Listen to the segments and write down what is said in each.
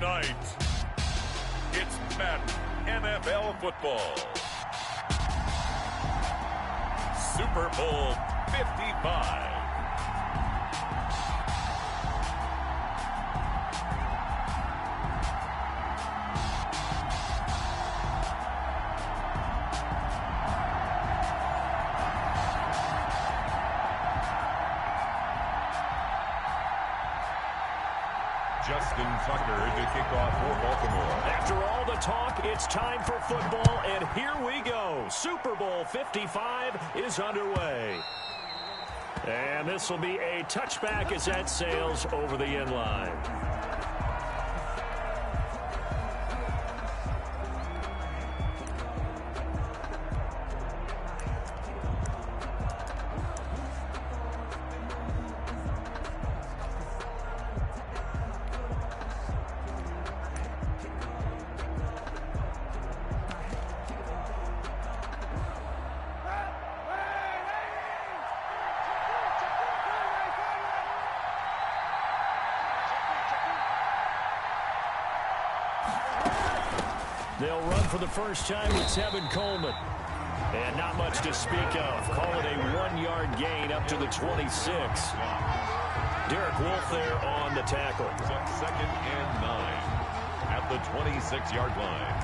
Tonight, it's Madden NFL football. Super Bowl 55. Justin Tucker to kick off for Baltimore. After all the talk, it's time for football, and here we go. Super Bowl 55 is underway. And this will be a touchback as that sails over the end line. They'll run for the first time with Tevin Coleman. And not much to speak of. Call it a 1-yard gain up to the 26. Derek Wolfe there on the tackle. Second and 9 at the 26-yard line.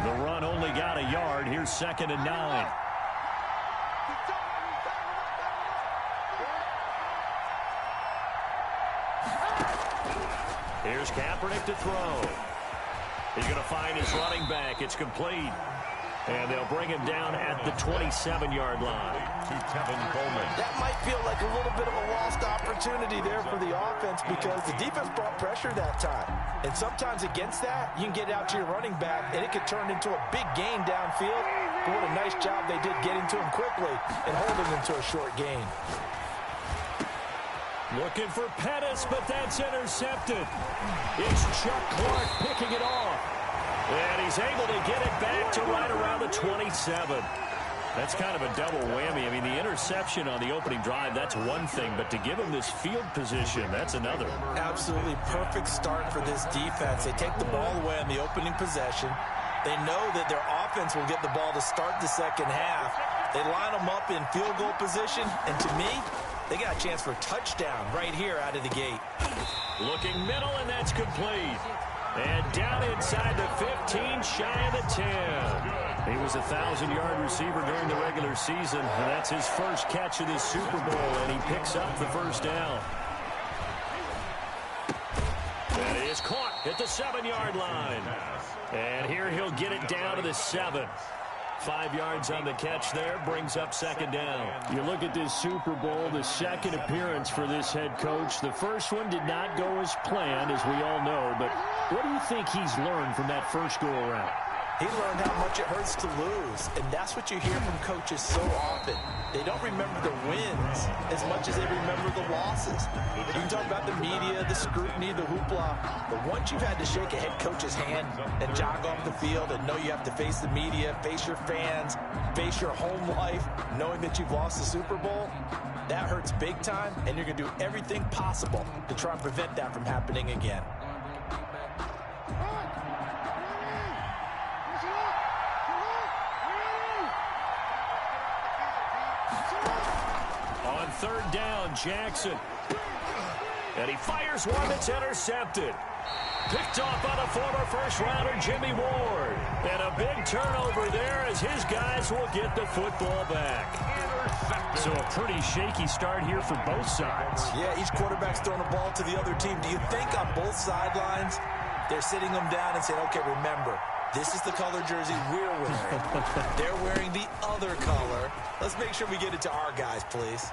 The run only got a yard. Here's second and 9. Here's Kaepernick to throw. He's going to find his running back. It's complete. And they'll bring him down at the 27-yard line. To Tevin Coleman. That might feel like a little bit of a lost opportunity there for the offense because the defense brought pressure that time. And sometimes against that, you can get out to your running back, and it could turn into a big gain downfield. But what a nice job they did getting to him quickly and holding him to a short gain. Looking for Pettis, but that's intercepted. It's Chuck Clark picking it off. And he's able to get it back to right around the 27. That's kind of a double whammy. I mean, the interception on the opening drive, that's one thing. But to give him this field position, that's another. Absolutely perfect start for this defense. They take the ball away on the opening possession. They know that their offense will get the ball to start the second half. They line them up in field goal position. And to me, they got a chance for a touchdown right here out of the gate. Looking middle, and that's complete. And down inside the 15, shy of the 10. He was a 1,000-yard receiver during the regular season, and that's his first catch of this Super Bowl, and he picks up the first down. And it is caught at the 7-yard line. And here he'll get it down to the 7. 5 yards on the catch there, brings up second down. You look at this Super Bowl, the second appearance for this head coach. The first one did not go as planned, as we all know, but what do you think he's learned from that first go-around? He learned how much it hurts to lose, and that's what you hear from coaches so often. They don't remember the wins as much as they remember the losses. You can talk about the media, the scrutiny, the hoopla, but once you've had to shake a head coach's hand and jog off the field and know you have to face the media, face your fans, face your home life, knowing that you've lost the Super Bowl, that hurts big time, and you're going to do everything possible to try and prevent that from happening again. Third down, Jackson. And he fires one that's intercepted. Picked off by the former first-rounder, Jimmy Ward. And a big turnover there as his guys will get the football back. So a pretty shaky start here for both sides. Yeah, each quarterback's throwing the ball to the other team. Do you think on both sidelines they're sitting them down and saying, okay, remember, this is the color jersey we're wearing. They're wearing the other color. Let's make sure we get it to our guys, please.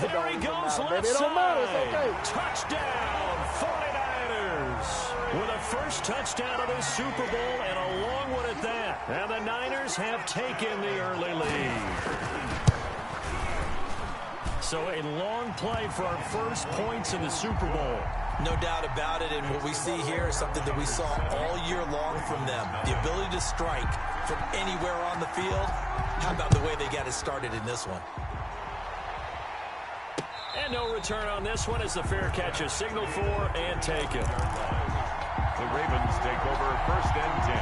There he goes, left side. Touchdown, 49ers. With a first touchdown of this Super Bowl and a long one at that. And the Niners have taken the early lead. So a long play for our first points in the Super Bowl. No doubt about it, and what we see here is something that we saw all year long from them. The ability to strike from anywhere on the field. How about the way they got it started in this one? And no return on this one as the fair catch is signaled for and taken. The Ravens take over 1st and 10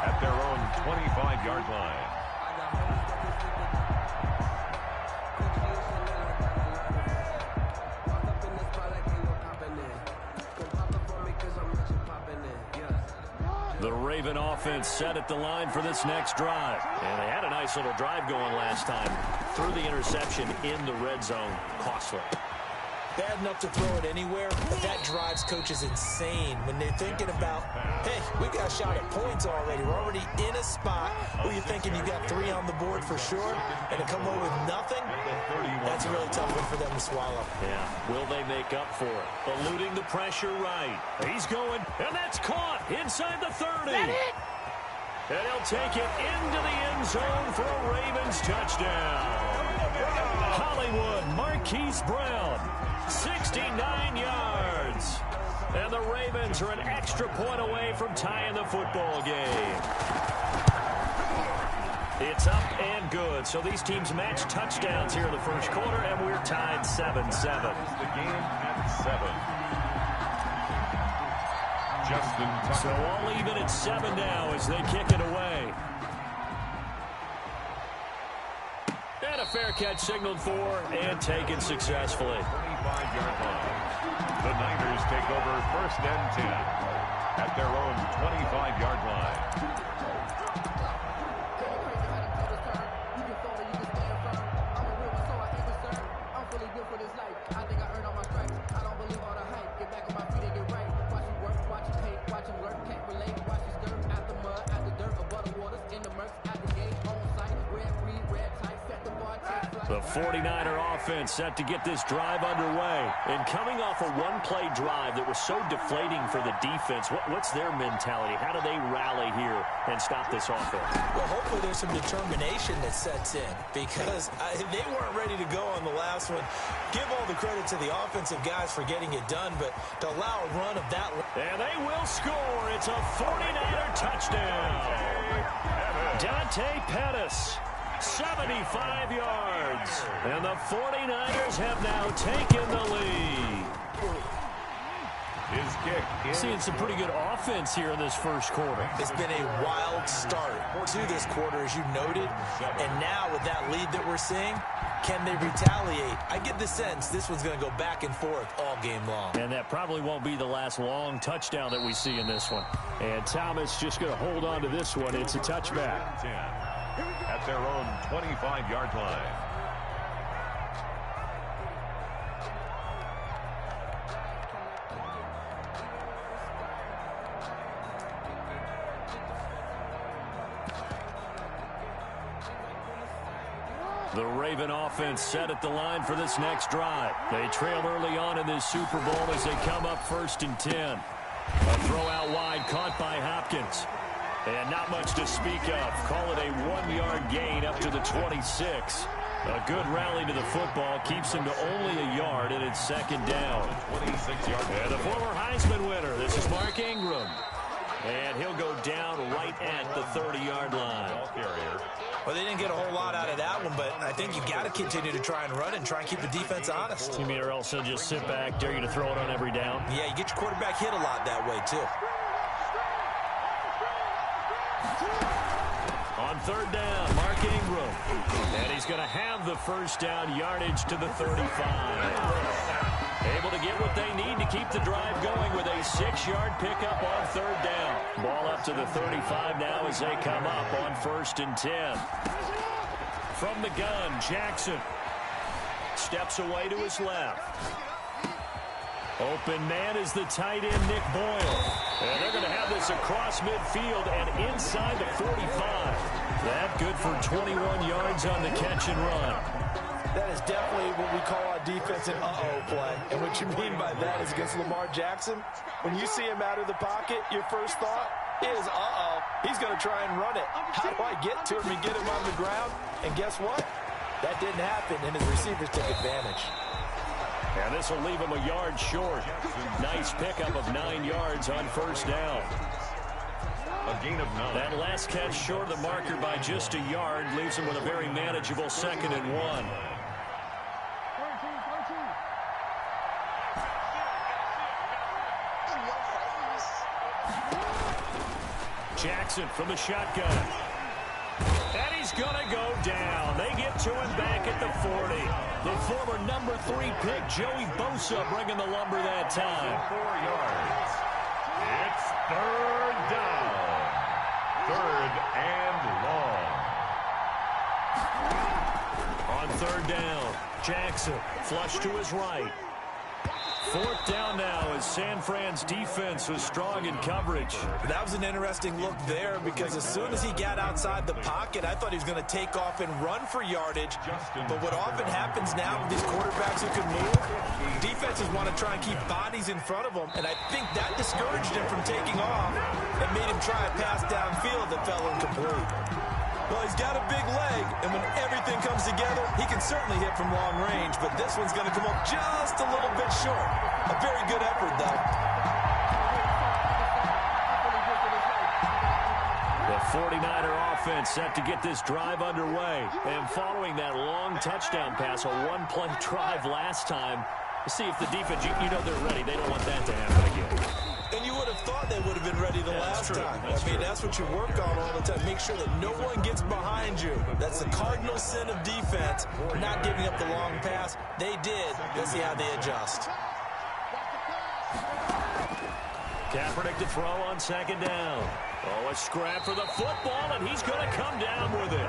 at their own 25-yard line. The Raven offense set at the line for this next drive. And they had a nice little drive going last time. Threw the interception in the red zone. Costly. Bad enough to throw it anywhere, but that drives coaches insane when they're thinking about, hey, we got a shot at points already. We're already in a spot where you're thinking you got 3 on the board for sure, and to come away with nothing, that's a really tough one for them to swallow. Yeah, will they make up for it? Eluding the pressure right. He's going, and that's caught inside the 30. And he'll take it into the end zone for a Ravens touchdown. Hollywood Marquise Brown. 69 yards. And the Ravens are an extra point away from tying the football game. It's up and good. So these teams match touchdowns here in the first quarter, and we're tied 7-7. The game at 7. Justin Tucker. So all even at 7 now as they kick it away. And a fair catch signaled for and taken successfully. 25-yard line. The Niners take over 1st and 10 at their own 25-yard line. The 49er offense set to get this drive underway. And coming off a one-play drive that was so deflating for the defense, what's their mentality? How do they rally here and stop this offense? Well, hopefully there's some determination that sets in because they weren't ready to go on the last one. Give all the credit to the offensive guys for getting it done, but to allow a run of that. And they will score. It's a 49er touchdown. Dante Pettis. 75 yards. And the 49ers have now taken the lead. His kick. Seeing some pretty good offense here in this first quarter. It's been a wild start to this quarter, as you noted. And now with that lead that we're seeing, can they retaliate? I get the sense this one's going to go back and forth all game long. And that probably won't be the last long touchdown that we see in this one. And Thomas just going to hold on to this one. It's a touchback. At their own 25-yard line. The Raven offense set at the line for this next drive. They trail early on in this Super Bowl as they come up 1st and 10. A throw out wide caught by Hopkins. And not much to speak of. Call it a 1-yard gain up to the 26. A good rally to the football keeps him to only a yard, and it's 2nd down. 26-yard. And the former Heisman winner, this is Mark Ingram. And he'll go down right at the 30-yard line. Well, they didn't get a whole lot out of that one, but I think you got to continue to try and run and try and keep the defense honest. You mean or else he'll just sit back, dare you to throw it on every down? Yeah, you get your quarterback hit a lot that way, too. On 3rd down, Mark Ingram. And he's going to have the first down yardage to the 35. Able to get what they need to keep the drive going with a 6-yard pickup on 3rd down. Ball up to the 35 now as they come up on 1st and 10. From the gun, Jackson steps away to his left. Open man is the tight end, Nick Boyle. And they're going to have this across midfield and inside the 45. That good for 21 yards on the catch and run. That is definitely what we call a defensive uh-oh play. And what you mean by that is against Lamar Jackson, when you see him out of the pocket, your first thought is, uh-oh, he's going to try and run it. How do I get to him and get him on the ground? And guess what? That didn't happen, and his receivers took advantage. And this will leave him a yard short. Nice pickup of 9 yards on first down. A gain of 9. That last catch short of the marker by just a yard leaves him with a very manageable 2nd and 1. Jackson from the shotgun. And he's going to go down. They get to him back at the 40. The former number 3 pick, Joey Bosa, bringing the lumber that time. 4 yards. It's 3rd down. 3rd and long. On 3rd down, Jackson flush to his right. 4th down now as San Fran's defense was strong in coverage. That was an interesting look there because as soon as he got outside the pocket, I thought he was going to take off and run for yardage. But what often happens now with these quarterbacks who can move, defenses want to try and keep bodies in front of them, and I think that discouraged him from taking off and made him try a pass downfield that fell incomplete. Well, he's got a big leg, and when everything comes together, he can certainly hit from long range, but this one's going to come up just a little bit short. A very good effort, though. The 49er offense set to get this drive underway. And following that long touchdown pass, a one-play drive last time, see if the defense, you know they're ready. They don't want that to happen again. And you would have thought they would have been ready the last time. I mean, that's what you work on all the time. Make sure that no one gets behind you. That's the cardinal sin of defense, not giving up the long pass. They did. Let's see how they adjust. Kaepernick to throw on 2nd down. Oh, a scrap for the football, and he's going to come down with it.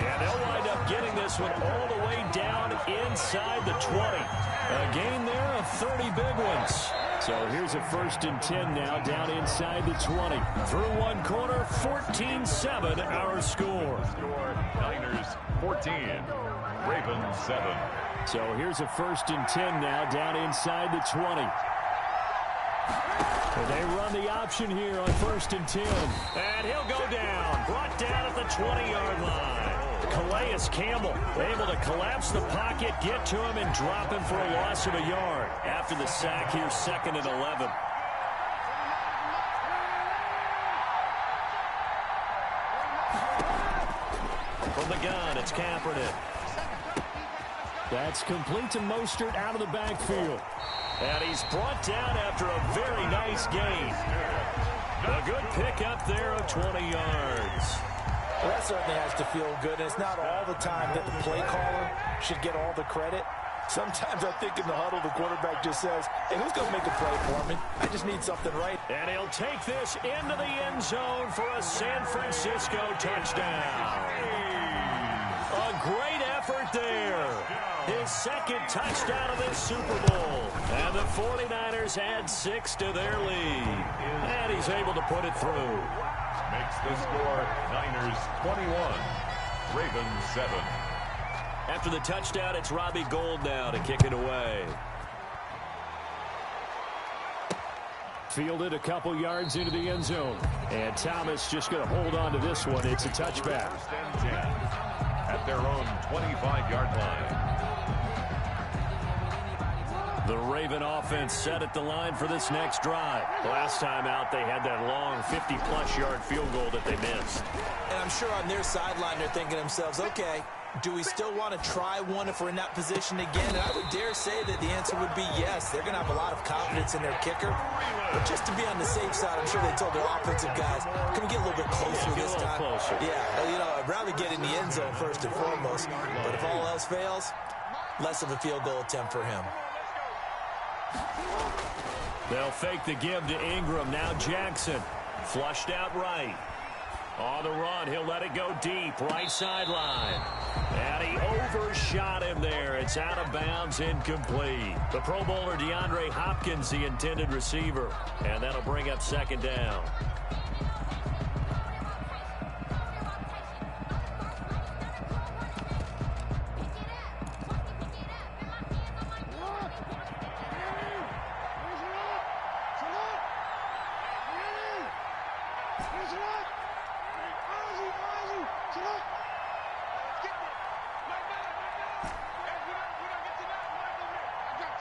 And they'll wind up getting this one all the way down inside the 20. A gain there of 30 big ones. So here's a 1st and 10 now down inside the 20. Through one corner, 14-7 our score. Niners 14, Ravens 7. So here's a 1st and 10 now down inside the 20. And they run the option here on 1st and 10. And he'll go down. Brought down at the 20-yard line. Calais Campbell able to collapse the pocket, get to him, and drop him for a loss of a yard. After the sack here, 2nd and 11. From the gun, it's Kaepernick. That's complete to Mostert out of the backfield. And he's brought down after a very nice gain. A good pickup there of 20 yards. Well, that certainly has to feel good. And it's not all the time that the play caller should get all the credit. Sometimes I think in the huddle, the quarterback just says, hey, who's going to make a play for me? I just need something right. And he'll take this into the end zone for a San Francisco touchdown. A great effort there. His 2nd touchdown of this Super Bowl. And the 49ers add 6 to their lead. And he's able to put it through. Makes the score Niners 21, Ravens 7. After the touchdown, it's Robbie Gould now to kick it away. Fielded a couple yards into the end zone. And Thomas just going to hold on to this one. It's a touchback. 1st and 10 at their own 25-yard line. The Raven offense set at the line for this next drive. Last time out, they had that long 50-plus yard field goal that they missed. And I'm sure on their sideline, they're thinking to themselves, okay, do we still want to try one if we're in that position again? And I would dare say that the answer would be yes. They're going to have a lot of confidence in their kicker. But just to be on the safe side, I'm sure they told their offensive guys, can we get a little bit closer this time? Closer. Yeah, you know, I'd rather get in the end zone first and foremost. But if all else fails, less of a field goal attempt for him. They'll fake the give to Ingram. Now Jackson. Flushed out right. On the run, he'll let it go deep. Right sideline. And he overshot him there. It's out of bounds, incomplete. The Pro Bowler DeAndre Hopkins, the intended receiver. And that'll bring up 2nd down.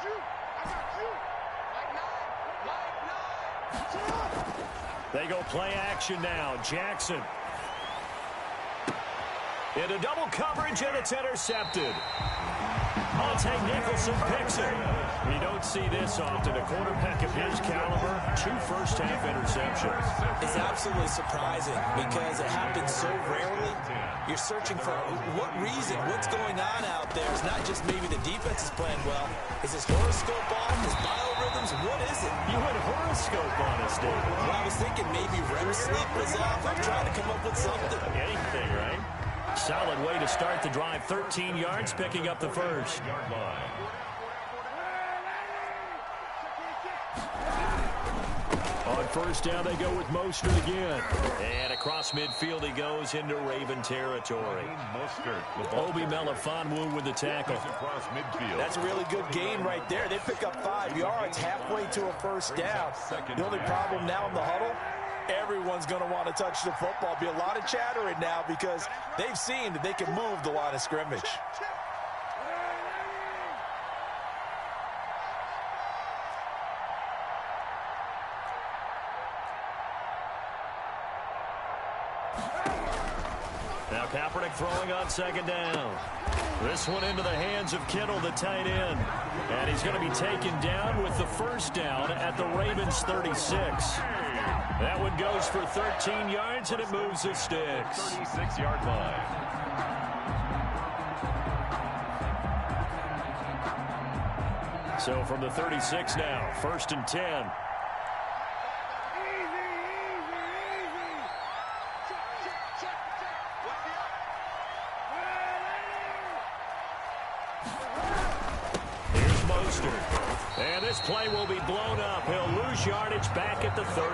Shoot! They go play action now. Jackson. Into double coverage, and it's intercepted. Monte Nicholson picks it. You don't see this often. A quarterback of his caliber, 2 first-half interceptions. It's absolutely surprising because it happens so rarely. You're searching for what reason, what's going on out there. It's not just maybe the defense is playing well. Is his horoscope off, his biorhythms? What is it? You went horoscope on us, David. Well, I was thinking maybe REM sleep was off. I'm trying to come up with something. Anything, right? Solid way to start the drive. 13 yards, picking up the first. On first down, they go with Mostert again. And across midfield, he goes into Raven territory. Obi Melifonwu with the tackle. That's a really good gain right there. They pick up 5 yards halfway to a first down. The only problem now in the huddle, everyone's going to want to touch the football. Be a lot of chattering now because they've seen that they can move the line of scrimmage. Now Kaepernick throwing on second down. This one into the hands of Kittle, the tight end. And he's going to be taken down with the first down at the Ravens 36. That one goes for 13 yards, and it moves the sticks. 36-yard line. So from the 36 now, 1st and 10. And this play will be blown up. He'll lose yardage back at the 38.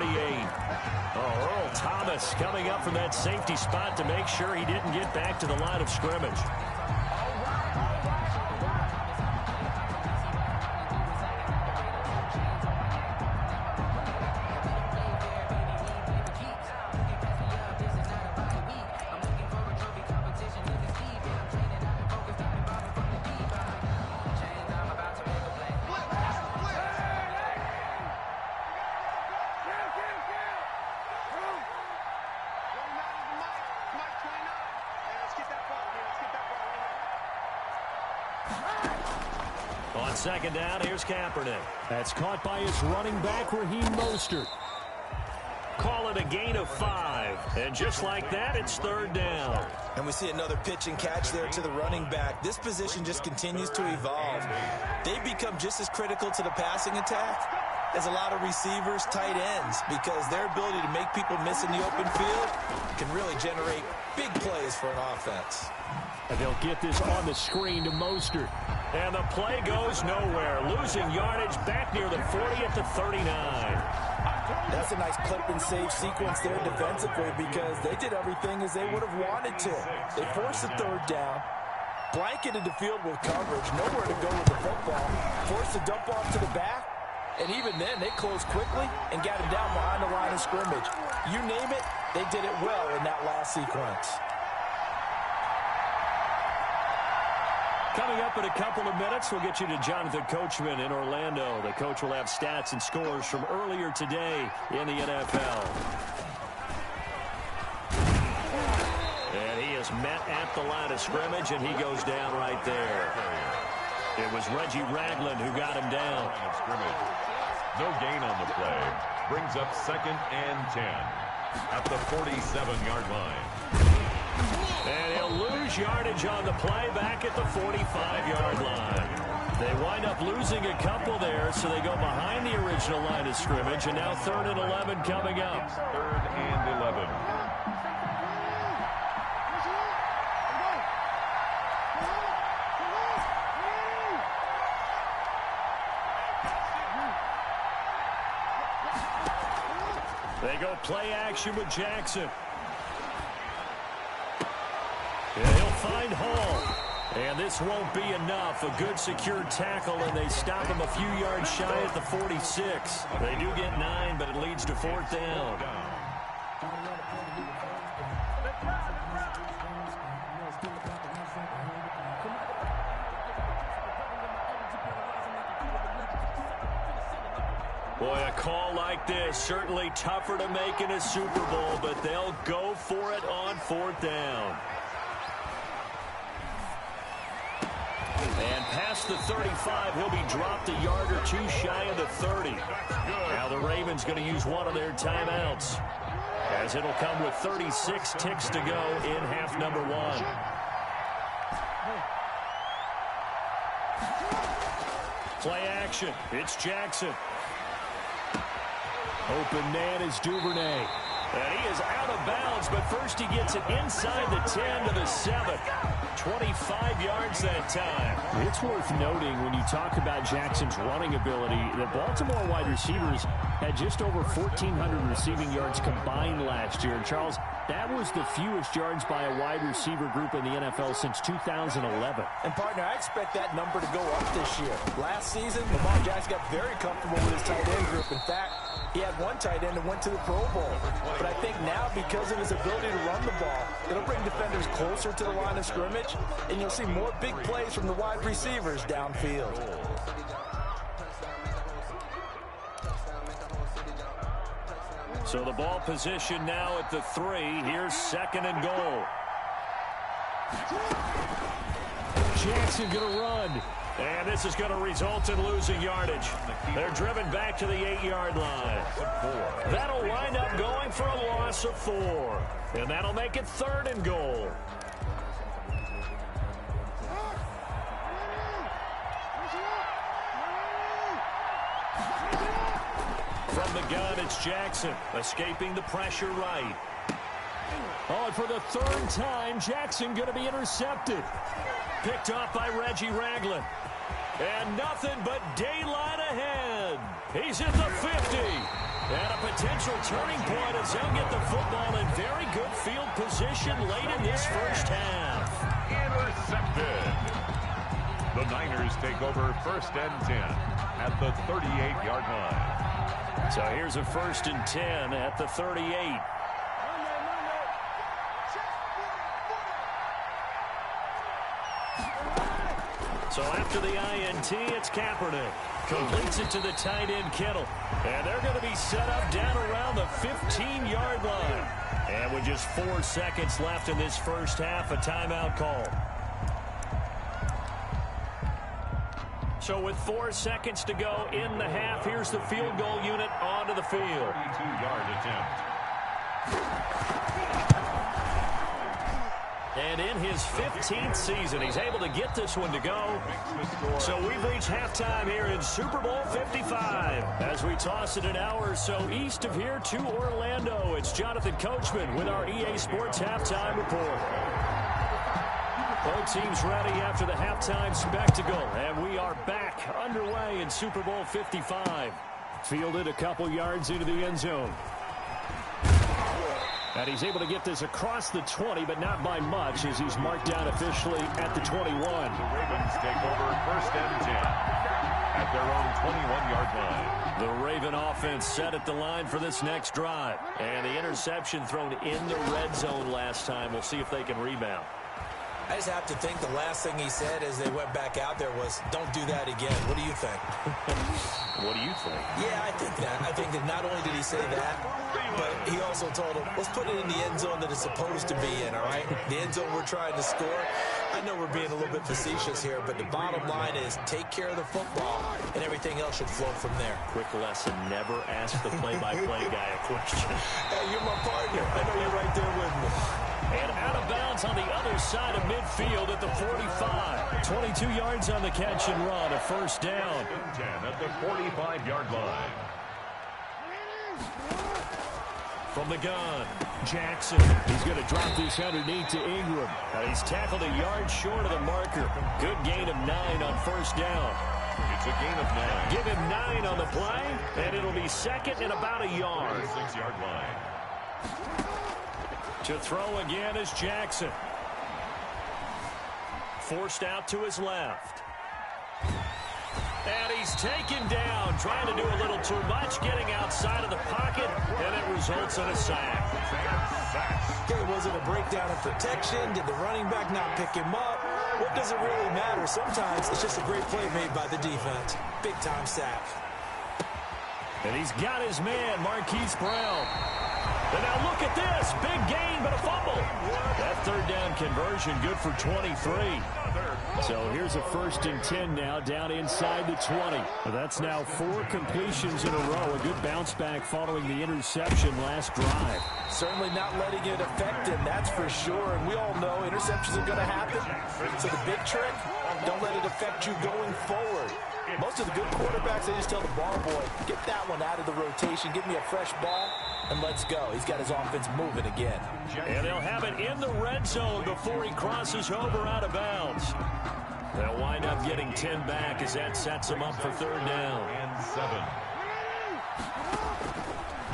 Oh, Earl Thomas coming up from that safety spot to make sure he didn't get back to the line of scrimmage. On second down, here's Kaepernick. That's caught by his running back, Raheem Mostert. Call it a gain of 5. And just like that, it's 3rd down. And we see another pitch and catch there to the running back. This position just continues to evolve. They become just as critical to the passing attack as a lot of receivers, tight ends, because their ability to make people miss in the open field can really generate big plays for an offense. And they'll get this on the screen to Mostert. And the play goes nowhere. Losing yardage back near the 40 at the 39. That's a nice clip and save sequence there defensively because they did everything as they would have wanted to. They forced the 3rd down, blanketed the field with coverage, nowhere to go with the football, forced the dump off to the back, and even then they closed quickly and got him down behind the line of scrimmage. You name it, they did it well in that last sequence. Coming up in a couple of minutes, we'll get you to Jonathan Coachman in Orlando. The coach will have stats and scores from earlier today in the NFL. And he is met at the line of scrimmage, and he goes down right there. It was Reggie Ragland who got him down. No gain on the play. Brings up 2nd and 10 at the 47-yard line. And he'll lose yardage on the play back at the 45-yard line. They wind up losing a couple there, so they go behind the original line of scrimmage, and now 3rd and 11 coming up. 3rd and 11. They go play action with Jackson. And he'll find Hall. And this won't be enough. A good secure tackle, and they stop him a few yards shy at the 46. They do get 9, but it leads to 4th down. Boy, a call like this, certainly tougher to make in a Super Bowl, but they'll go for it on 4th down. And past the 35, he'll be dropped a yard or two shy of the 30. Now the Ravens going to use one of their timeouts, as it'll come with 36 ticks to go in half number 1. Play action. It's Jackson. Open man is Duvernay. And he is out of bounds, but first he gets it inside the 10 to the 7. 25 yards that time. It's worth noting when you talk about Jackson's running ability, the Baltimore wide receivers had just over 1,400 receiving yards combined last year. And Charles, that was the fewest yards by a wide receiver group in the NFL since 2011. And, partner, I expect that number to go up this year. Last season, Lamar Jackson got very comfortable with his tight end group. In fact, he had one tight end that went to the Pro Bowl. But I think now, because of his ability to run the ball, it'll bring defenders closer to the line of scrimmage, and you'll see more big plays from the wide receivers downfield. So the ball position now at the 3. Here's 2nd and goal. Jackson going to run. And this is going to result in losing yardage. They're driven back to the 8-yard line. That'll wind up going for a loss of 4. And that'll make it 3rd and goal. From the gun, it's Jackson, escaping the pressure right. Oh, and for the 3rd time, Jackson going to be intercepted. Picked off by Reggie Ragland. And nothing but daylight ahead. He's at the 50. And a potential turning point as they'll get the football in very good field position late in this first half. Intercepted. The Niners take over 1st and 10 at the 38-yard line. So here's a 1st and 10 at the 38. So after the INT, it's Kaepernick. Completes it to the tight end, Kittle. And they're going to be set up down around the 15-yard line. And with just 4 seconds left in this first half, a timeout call. So with 4 seconds to go in the half, here's the field goal unit onto the field. 32-yard attempt. And in his 15th season, he's able to get this one to go. So we've reached halftime here in Super Bowl 55. As we toss it an hour or so east of here to Orlando, it's Jonathan Coachman with our EA Sports Halftime Report. Both teams ready after the halftime spectacle, and we are back underway in Super Bowl 55. Fielded a couple yards into the end zone. And he's able to get this across the 20, but not by much, as he's marked down officially at the 21. The Ravens take over 1st and 10 at their own 21-yard line. The Raven offense set at the line for this next drive. And the interception thrown in the red zone last time. We'll see if they can rebound. I just have to think the last thing he said as they went back out there was, don't do that again. What do you think? What do you think? Yeah, I think that. I think that not only did he say that, but he also told him, let's put it in the end zone that it's supposed to be in, all right? The end zone we're trying to score. I know we're being a little bit facetious here, but the bottom line is take care of the football, and everything else should flow from there. Quick lesson, never ask the play-by-play guy a question. Hey, you're my partner. I know you're right there with me. And out of bounds on the other side of midfield at the 45. 22 yards on the catch and run, a 1st down. 10 at the 45-yard line. From the gun, Jackson. He's going to drop this underneath to Ingram. He's tackled a yard short of the marker. Good gain of 9 on 1st down. It's a gain of 9. Give him 9 on the play, and it'll be 2nd and about a yard. 6-yard line. To throw again is Jackson. Forced out to his left. And he's taken down, trying to do a little too much, getting outside of the pocket, and it results in a sack. Okay, was it a breakdown of protection? Did the running back not pick him up? What does it really matter? Sometimes it's just a great play made by the defense. Big-time sack. And he's got his man, Marquise Brown. And now look at this. Big gain, but a fumble. That third down conversion good for 23. So here's a 1st and 10 now, down inside the 20. Well, that's now 4 completions in a row. A good bounce back following the interception last drive. Certainly not letting it affect him, that's for sure. And we all know interceptions are going to happen. So the big trick, don't let it affect you going forward. Most of the good quarterbacks, they just tell the ball boy, get that one out of the rotation, give me a fresh ball, and let's go. He's got his offense moving again. And they'll have it in the red zone before he crosses over out of bounds. They'll wind up getting 10 back as that sets them up for 3rd down. And 7.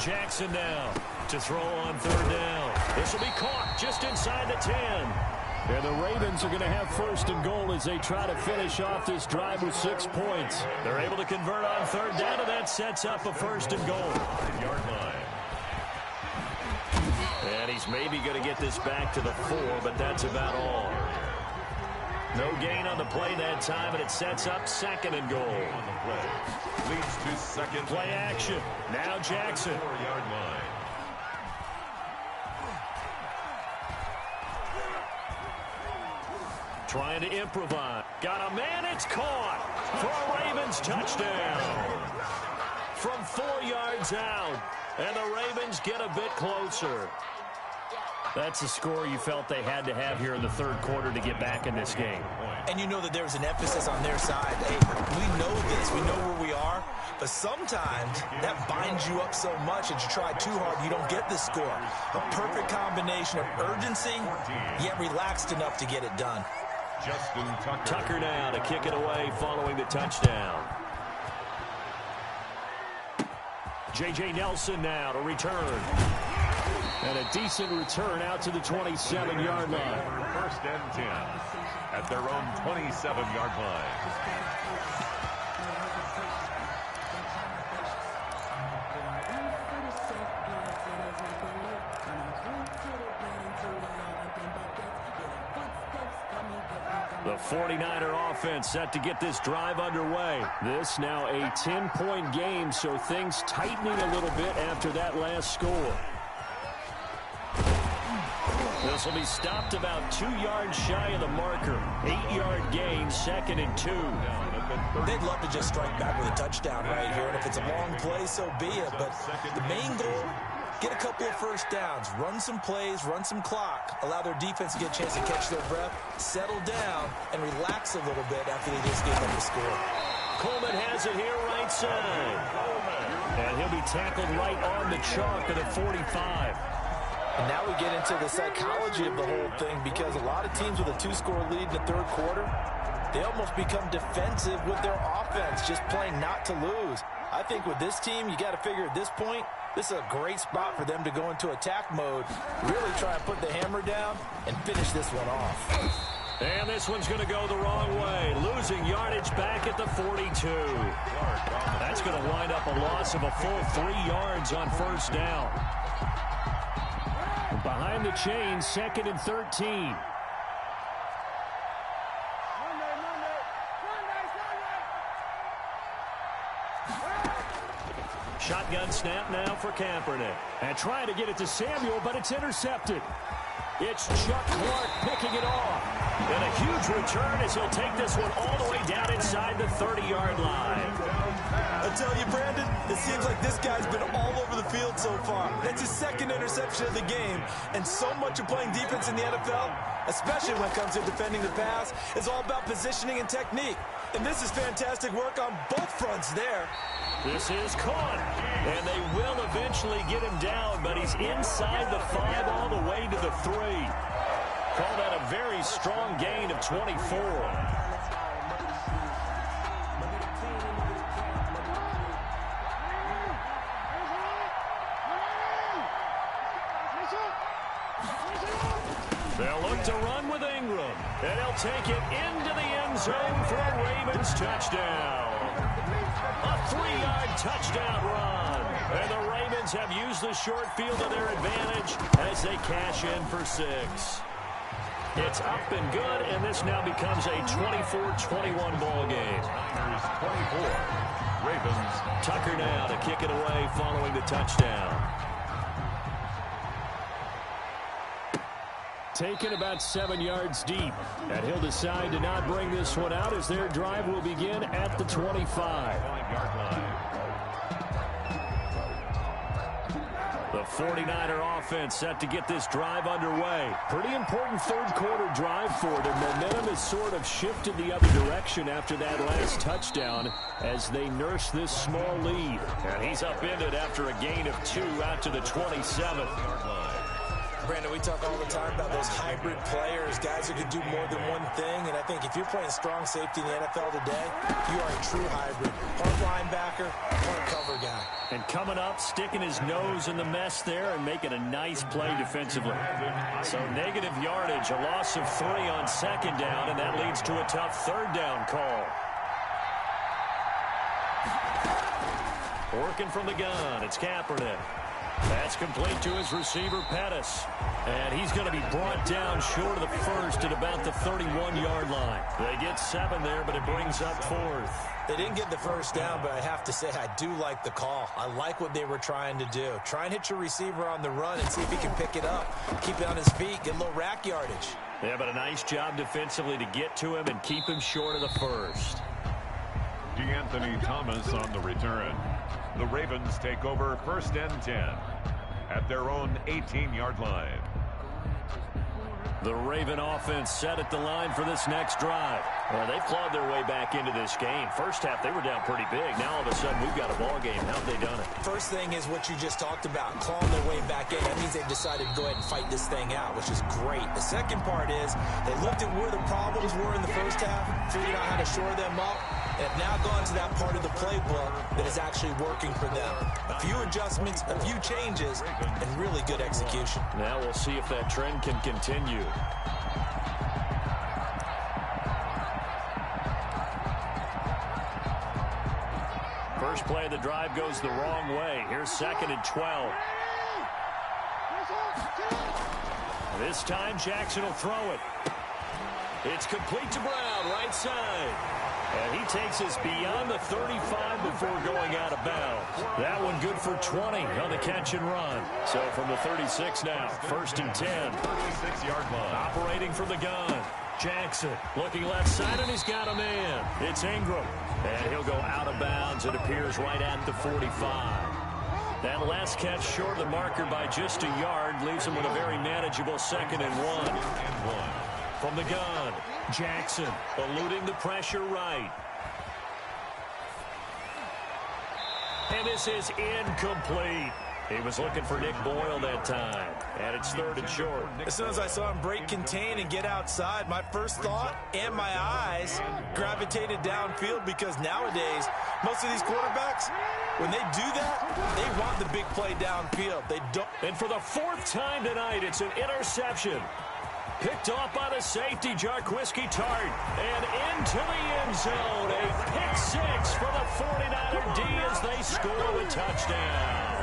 Jackson now to throw on 3rd down. This will be caught just inside the 10. And the Ravens are going to have 1st and goal as they try to finish off this drive with 6 points. They're able to convert on 3rd down, and that sets up a 1st and goal. 5-yard line. And he's maybe going to get this back to the 4, but that's about all. No gain on the play that time, and it sets up 2nd and goal. On the play. Leads to 2nd. Play action. Now Jackson. 4-yard line. Trying to improvise. Got a man, it's caught for a Ravens touchdown. From 4 yards out, and the Ravens get a bit closer. That's a score you felt they had to have here in the 3rd quarter to get back in this game. And you know that there's an emphasis on their side. Hey, we know this. We know where we are. But sometimes that binds you up so much that you try too hard, you don't get the score. A perfect combination of urgency, yet relaxed enough to get it done. Justin Tucker. Tucker now to kick it away following the touchdown. J.J. Nelson now to return. And a decent return out to the 27-yard line. 1st and 10 at their own 27-yard line. The 49er offense set to get this drive underway. This now a 10-point game, so things tightening a little bit after that last score. This will be stopped about 2 yards shy of the marker. 8-yard gain, 2nd and 2. They'd love to just strike back with a touchdown right here, and if it's a long play, so be it. But the main goal, get a couple of 1st downs, run some plays, run some clock, allow their defense to get a chance to catch their breath, settle down, and relax a little bit after they just gave up the score. Coleman has it here right side. And he'll be tackled right on the chalk of the 45. And now we get into the psychology of the whole thing, because a lot of teams with a 2-score lead in the 3rd quarter, they almost become defensive with their offense, just playing not to lose. I think with this team, you got to figure at this point, this is a great spot for them to go into attack mode, really try and put the hammer down and finish this one off. And this one's going to go the wrong way, losing yardage back at the 42. That's going to wind up a loss of a full 3 yards on 1st down. Behind the chain, 2nd and 13. Shotgun snap now for Kaepernick. And trying to get it to Samuel, but it's intercepted. It's Chuck Clark picking it off. And a huge return as he'll take this one all the way down inside the 30-yard line. I tell you, Brandon, it seems like this guy's been all over the field so far. That's his 2nd interception of the game. And so much of playing defense in the NFL, especially when it comes to defending the pass, is all about positioning and technique. And this is fantastic work on both fronts there. This is caught, and they will eventually get him down, but he's inside the 5 all the way to the 3. Call that a very strong gain of 24. They'll look to run with Ingram, and he'll take it into the end zone for a Ravens touchdown. A 3-yard touchdown run. And the Ravens have used the short field to their advantage as they cash in for 6. It's up and good, and this now becomes a 24-21 ball game. Niners 24. Ravens. Tucker now to kick it away following the touchdown. Taken about 7 yards deep. And he'll decide to not bring this one out as their drive will begin at the 25. 5-yard line. The 49er offense set to get this drive underway. Pretty important third-quarter drive for them. Momentum has sort of shifted the other direction after that last touchdown as they nurse this small lead. And he's upended after a gain of 2 out to the 27th. Brandon, we talk all the time about those hybrid players, guys who can do more than one thing, and I think if you're playing strong safety in the NFL today, you are a true hybrid. Part linebacker, part cover guy. And coming up, sticking his nose in the mess there and making a nice play defensively. So negative yardage, a loss of 3 on second down, and that leads to a tough third down call. Working from the gun, it's Kaepernick. That's complete to his receiver, Pettis. And he's going to be brought down short of the first at about the 31-yard line. They get 7 there, but it brings up 4th. They didn't get the first down, but I have to say I do like the call. I like what they were trying to do. Try and hit your receiver on the run and see if he can pick it up. Keep it on his feet, get a little rack yardage. Yeah, but a nice job defensively to get to him and keep him short of the first. DeAnthony Thomas on the return. The Ravens take over 1st and 10 at their own 18-yard line. The Raven offense set at the line for this next drive. Well, they've clawed their way back into this game. First half, they were down pretty big. Now, all of a sudden, we've got a ball game. How have they done it? First thing is what you just talked about, clawing their way back in. That means they've decided to go ahead and fight this thing out, which is great. The second part is they looked at where the problems were in the first half, figured out how to shore them up, and have now gone to that part of the playbook that is actually working for them. A few adjustments, a few changes, and really good execution. Now we'll see if that trend can continue. First play of the drive goes the wrong way. Here's 2nd and 12. This time Jackson will throw it. It's complete to Brown, right side. And he takes us beyond the 35 before going out of bounds. That one good for 20 on the catch and run. So from the 36 now, 1st and 10. 36-yard line. Operating from the gun. Jackson looking left side, and he's got a man. It's Ingram. And he'll go out of bounds. It appears right at the 45. That last catch short of the marker by just a yard leaves him with a very manageable 2nd and 1. From the gun, Jackson eluding the pressure right. And this is incomplete. He was looking for Nick Boyle that time. And it's 3rd and short. As soon as I saw him break contain and get outside, my first thought and my eyes gravitated downfield, because nowadays, most of these quarterbacks, when they do that, they want the big play downfield. They don't. And for the 4th time tonight, it's an interception. Picked off by the safety, Jarquiski Tart. And into the end zone. A pick 6 for the 49er D as they score the touchdown.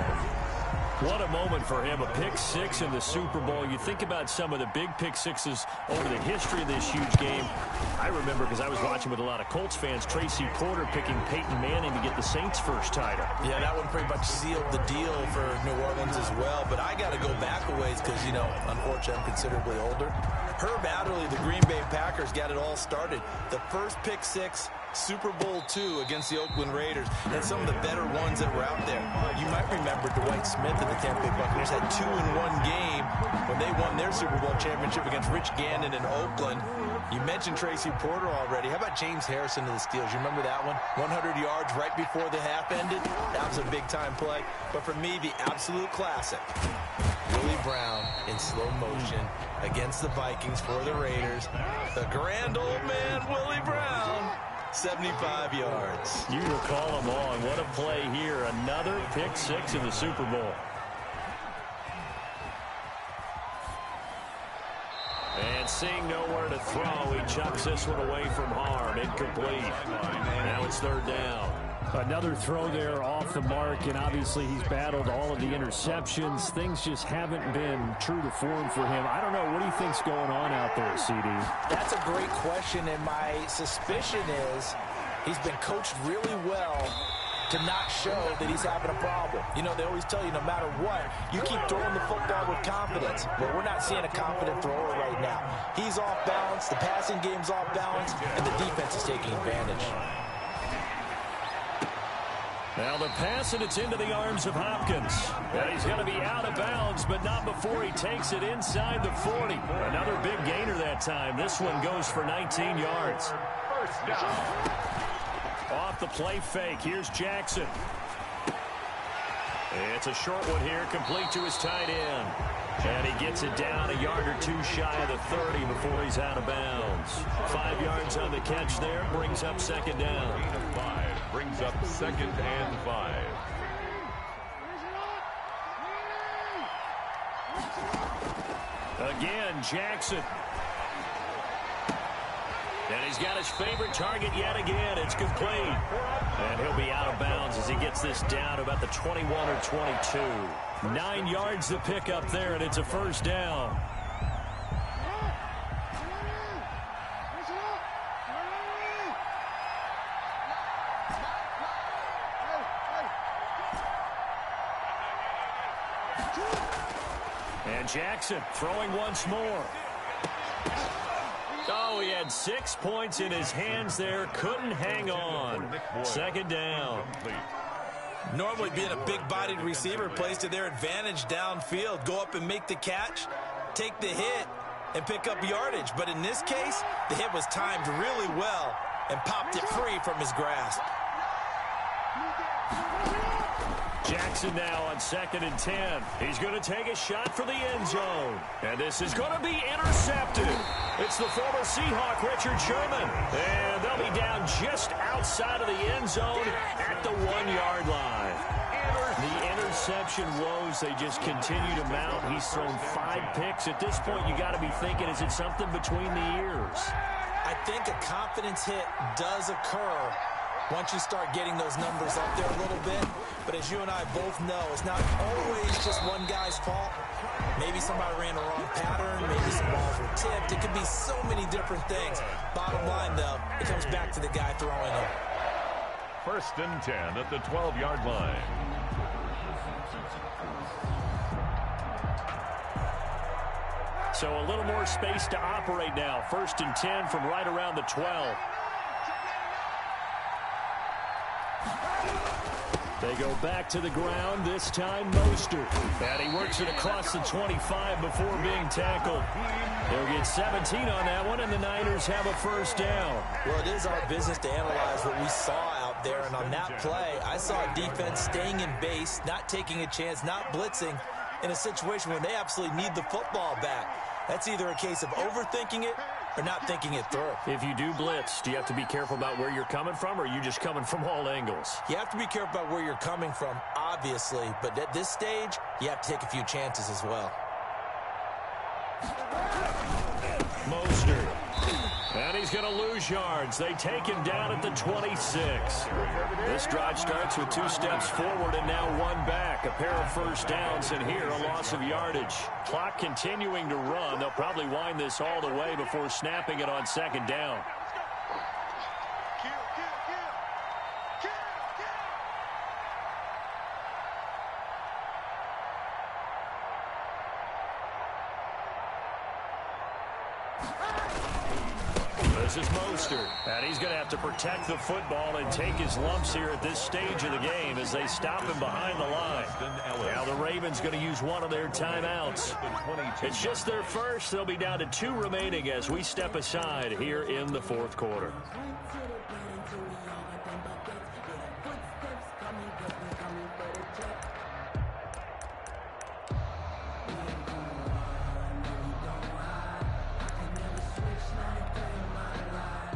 What a moment for him, a pick 6 in the Super Bowl. You think about some of the big pick 6s over the history of this huge game. I remember, because I was watching with a lot of Colts fans, Tracy Porter picking Peyton Manning to get the Saints' first title. Yeah, that one pretty much sealed the deal for New Orleans as well. But I got to go back a ways because, you know, unfortunately I'm considerably older. Herb Adderley, the Green Bay Packers, got it all started. The first pick 6, Super Bowl II against the Oakland Raiders, and some of the better ones that were out there. You might remember Dwight Smith of the Tampa Bay Buccaneers had 2 in one game when they won their Super Bowl championship against Rich Gannon in Oakland. You mentioned Tracy Porter already. How about James Harrison of the Steelers? You remember that one? 100 yards right before the half ended. That was a big-time play. But for me, the absolute classic, Willie Brown in slow motion against the Vikings for the Raiders. The grand old man, Willie Brown. 75 yards. You recall them all, and what a play here. Another pick 6 in the Super Bowl. And seeing nowhere to throw, he chucks this one away from harm. Incomplete. Now it's 3rd down. Another throw there off the mark, and obviously he's battled all of the interceptions. Things just haven't been true to form for him. I don't know. What do you think's going on out there, CD? That's a great question, and my suspicion is he's been coached really well to not show that he's having a problem. You know, they always tell you no matter what, you keep throwing the football with confidence. But we're not seeing a confident thrower right now. He's off balance, the passing game's off balance, and the defense is taking advantage. Now the pass, and it's into the arms of Hopkins. And he's going to be out of bounds, but not before he takes it inside the 40. Another big gainer that time. This one goes for 19 yards. First down. Off the play fake, here's Jackson. It's a short one here, complete to his tight end. And he gets it down a yard or two shy of the 30 before he's out of bounds. 5 yards on the catch there, brings up second down. Gain of 5 brings up 2nd and 5. Again, Jackson. And he's got his favorite target yet again. It's complete. And he'll be out of bounds as he gets this down about the 21 or 22. 9 yards to pick up there, and it's a first down. And Jackson throwing once more. Oh, he had 6 points in his hands there. Couldn't hang on. Second down. Normally being a big-bodied receiver plays to their advantage downfield. Go up and make the catch, take the hit, and pick up yardage. But in this case, the hit was timed really well and popped it free from his grasp. Jackson now on 2nd and 10. He's going to take a shot for the end zone. And this is going to be intercepted. It's the former Seahawk, Richard Sherman. And they'll be down just outside of the end zone at the 1-yard line. The interception woes, they just continue to mount. He's thrown 5 picks. At this point, you got to be thinking, is it something between the ears? I think a confidence hit does occur once you start getting those numbers up there a little bit. But as you and I both know, it's not always just one guy's fault. Maybe somebody ran the wrong pattern. Maybe some balls were tipped. It could be so many different things. Bottom line, though, it comes back to the guy throwing it. 1st and 10 at the 12-yard line. So a little more space to operate now. 1st and 10 from right around the 12. They go back to the ground, this time Mostert. And he works it across the 25 before being tackled. He'll get 17 on that one, and the Niners have a first down. Well, it is our business to analyze what we saw out there, and on that play, I saw a defense staying in base, not taking a chance, not blitzing, in a situation where they absolutely need the football back. That's either a case of overthinking it or not thinking it through. If you do blitz, do you have to be careful about where you're coming from, or are you just coming from all angles? You have to be careful about where you're coming from, obviously, but at this stage, you have to take a few chances as well. Mostert. And he's going to lose yards. They take him down at the 26. This drive starts with 2 steps forward and now 1 back. A pair of first downs, and here a loss of yardage. Clock continuing to run. They'll probably wind this all the way before snapping it on 2nd down. This is Mostert, and he's going to have to protect the football and take his lumps here at this stage of the game as they stop him behind the line. Now the Ravens going to use one of their timeouts. It's just their first. They'll be down to 2 remaining as we step aside here in the 4th quarter.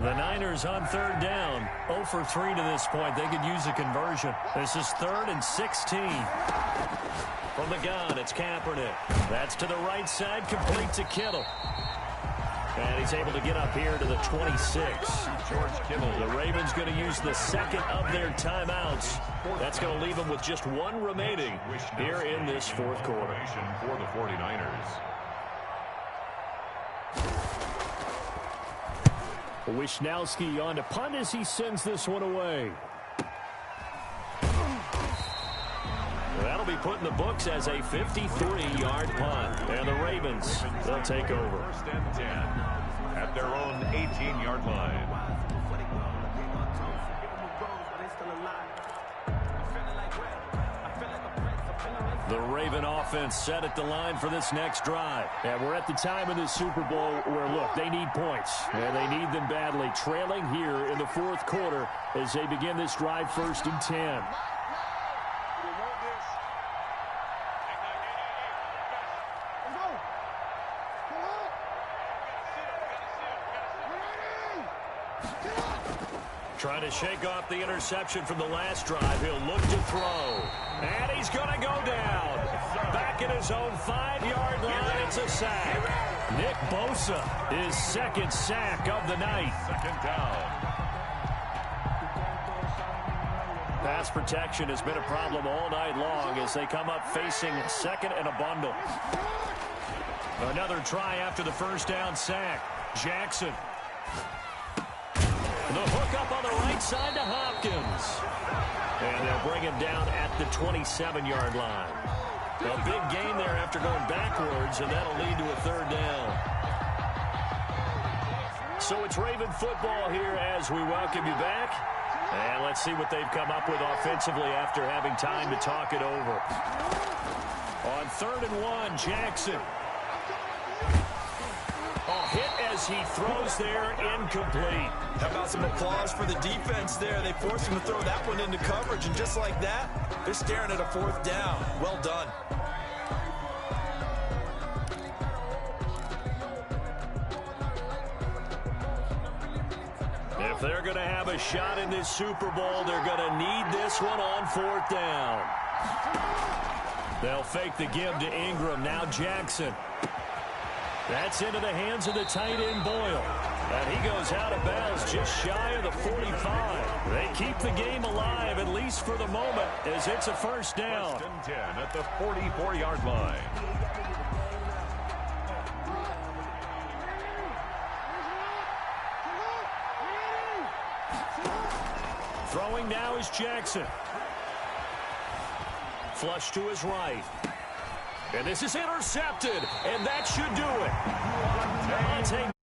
The Niners on 3rd down. 0 for 3 to this point. They could use a conversion. This is 3rd and 16. From the gun, it's Kaepernick. That's to the right side, complete to Kittle. And he's able to get up here to the 26. George Kittle. The Ravens going to use the second of their timeouts. That's going to leave them with just one remaining here in this fourth quarter. For the 49ers. Wishnowski on to punt as he sends this one away. That'll be put in the books as a 53-yard punt. And the Ravens, they'll take over. First and 10 at their own 18-yard line. The Raven offense set at the line for this next drive. And we're at the time in the Super Bowl where, look, they need points. And they need them badly. Trailing here in the fourth quarter as they begin this drive, first and 10. Trying to shake off the interception from the last drive. He'll look to throw. And he's going to go down. Back at his own 5-yard line. It's a sack. Nick Bosa, his second sack of the night. Second down. Pass protection has been a problem all night long as they come up facing second and a bundle. Another try after the first down sack. Jackson. The hook up on the right side to Hopkins. And they'll bring him down at the 27-yard line. A big gain there after going backwards, and that'll lead to a third down. So it's Raven football here as we welcome you back. And let's see what they've come up with offensively after having time to talk it over. On 3rd and 1, Jackson. Hit as he throws there, incomplete. How about some applause for the defense there? They forced him to throw that one into coverage, and just like that, they're staring at a 4th down. Well done. If they're going to have a shot in this Super Bowl, they're going to need this one on 4th down. They'll fake the give to Ingram. Now Jackson. That's into the hands of the tight end Boyle. And he goes out of bounds just shy of the 45. They keep the game alive, at least for the moment, as it's a first down. First and 10 at the 44-yard line. Throwing now is Jackson. Flush to his right. And this is intercepted, and that should do it.